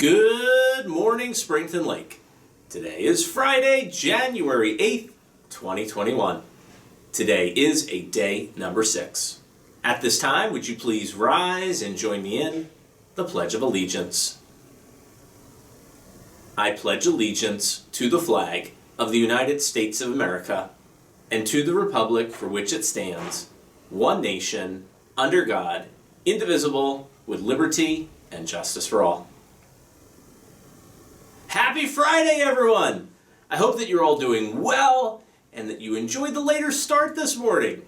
Good morning, Springton Lake. Today is Friday, January 8th, 2021. Today is a day number 6. At this time, would you please rise and join me in the Pledge of Allegiance? I pledge allegiance to the flag of the United States of America and to the republic for which it stands, one nation, under God, indivisible, with liberty and justice for all. Happy Friday, everyone! I hope that you're all doing well and that you enjoyed the later start this morning.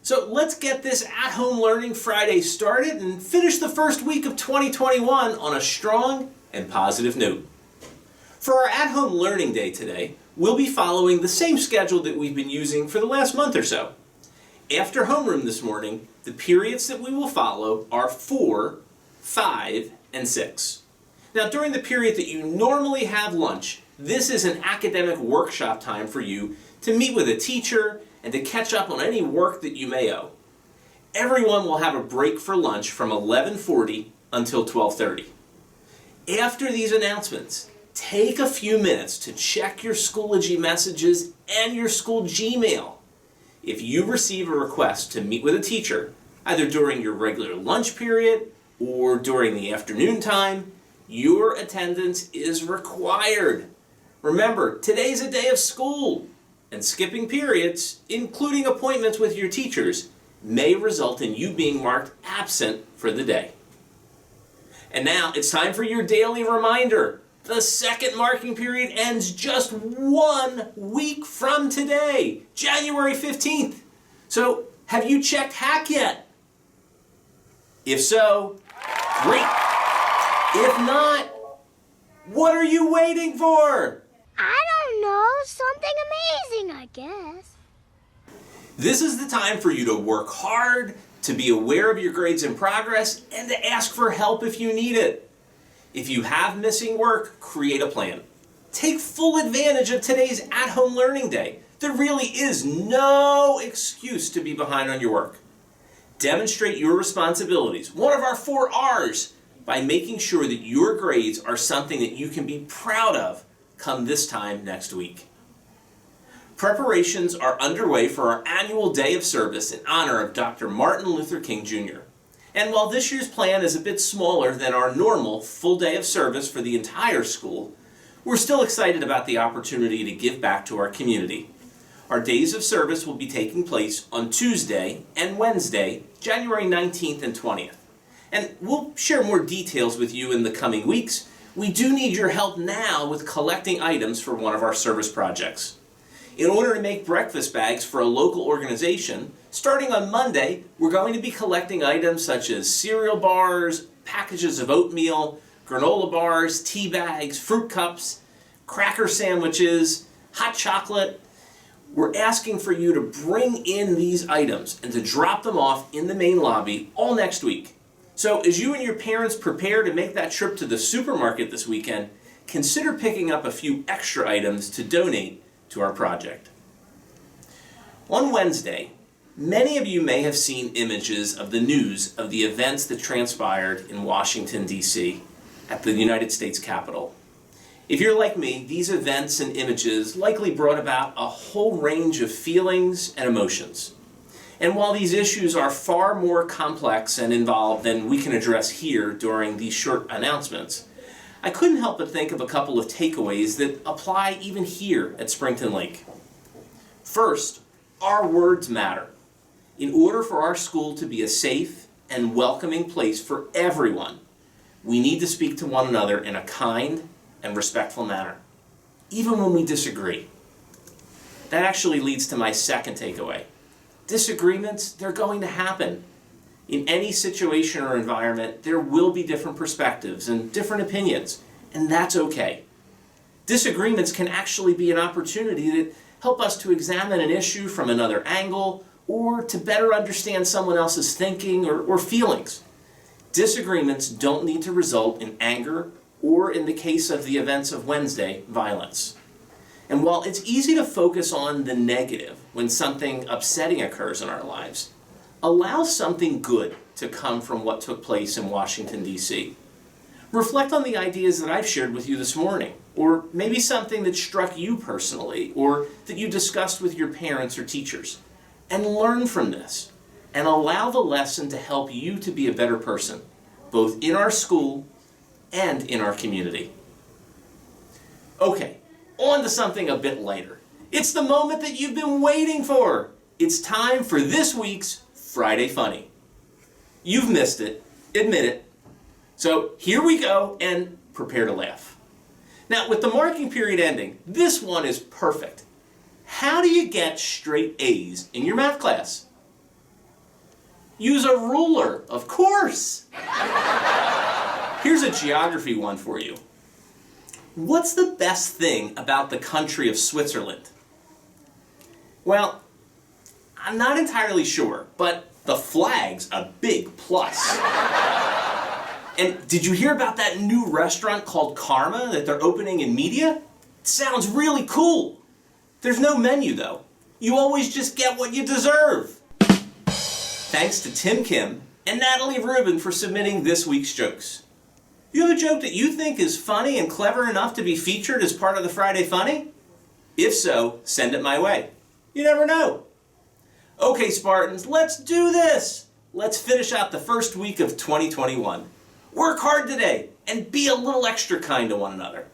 So let's get this at-home learning Friday started and finish the first week of 2021 on a strong and positive note. For our at-home learning day today, we'll be following the same schedule that we've been using for the last month or so. After homeroom this morning, the periods that we will follow are 4, 5, and 6. Now, during the period that you normally have lunch, this is an academic workshop time for you to meet with a teacher and to catch up on any work that you may owe. Everyone will have a break for lunch from 11:40 until 12:30. After these announcements, take a few minutes to check your Schoology messages and your school Gmail. If you receive a request to meet with a teacher, either during your regular lunch period or during the afternoon time, your attendance is required. Remember, today's a day of school, and skipping periods, including appointments with your teachers, may result in you being marked absent for the day. And now it's time for your daily reminder. The second marking period ends just 1 week from today, January 15th. So, have you checked Hack yet? If so, great. If not, what are you waiting for? I don't know, something amazing, I guess. This is the time for you to work hard, to be aware of your grades and progress, and to ask for help if you need it. If you have missing work, create a plan. Take full advantage of today's at-home learning day. There really is no excuse to be behind on your work. Demonstrate your responsibilities, one of our 4 R's, by making sure that your grades are something that you can be proud of come this time next week. Preparations are underway for our annual Day of Service in honor of Dr. Martin Luther King Jr. And while this year's plan is a bit smaller than our normal full day of service for the entire school, we're still excited about the opportunity to give back to our community. Our days of service will be taking place on Tuesday and Wednesday, January 19th and 20th. And we'll share more details with you in the coming weeks. We do need your help now with collecting items for one of our service projects. In order to make breakfast bags for a local organization, starting on Monday, we're going to be collecting items such as cereal bars, packages of oatmeal, granola bars, tea bags, fruit cups, cracker sandwiches, hot chocolate. We're asking for you to bring in these items and to drop them off in the main lobby all next week. So as you and your parents prepare to make that trip to the supermarket this weekend, consider picking up a few extra items to donate to our project. On Wednesday, many of you may have seen images of the news of the events that transpired in Washington, D.C. at the United States Capitol. If you're like me, these events and images likely brought about a whole range of feelings and emotions. And while these issues are far more complex and involved than we can address here during these short announcements, I couldn't help but think of a couple of takeaways that apply even here at Springton Lake. First, our words matter. In order for our school to be a safe and welcoming place for everyone, we need to speak to one another in a kind and respectful manner, even when we disagree. That actually leads to my second takeaway. Disagreements, they're going to happen. In any situation or environment, there will be different perspectives and different opinions, and that's okay. Disagreements can actually be an opportunity that help us to examine an issue from another angle or to better understand someone else's thinking or feelings. Disagreements don't need to result in anger or, in the case of the events of Wednesday, violence. And while it's easy to focus on the negative when something upsetting occurs in our lives, allow something good to come from what took place in Washington, D.C. Reflect on the ideas that I've shared with you this morning, or maybe something that struck you personally, or that you discussed with your parents or teachers, and learn from this, and allow the lesson to help you to be a better person, both in our school and in our community. Okay, on to something a bit lighter. It's the moment that you've been waiting for. It's time for this week's Friday Funny. You've missed it, admit it. So here we go, and prepare to laugh. Now, with the marking period ending, this one is perfect. How do you get straight A's in your math class? Use a ruler, of course. Here's a geography one for you. What's the best thing about the country of Switzerland? Well, I'm not entirely sure, but the flag's a big plus. And did you hear about that new restaurant called Karma that they're opening in Media? It sounds really cool. There's no menu though. You always just get what you deserve. Thanks to Tim Kim and Natalie Rubin for submitting this week's jokes. You have a joke that you think is funny and clever enough to be featured as part of the Friday Funny? If so, send it my way. You never know. Okay, Spartans, let's do this. Let's finish out the first week of 2021. Work hard today and be a little extra kind to one another.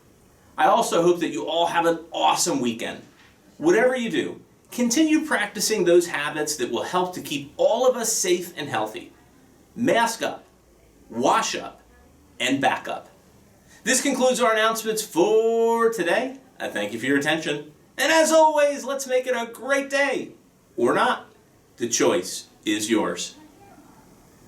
I also hope that you all have an awesome weekend. Whatever you do, continue practicing those habits that will help to keep all of us safe and healthy. Mask up, wash up, and back up. This concludes our announcements for today. I thank you for your attention. And as always, let's make it a great day. Or not. The choice is yours.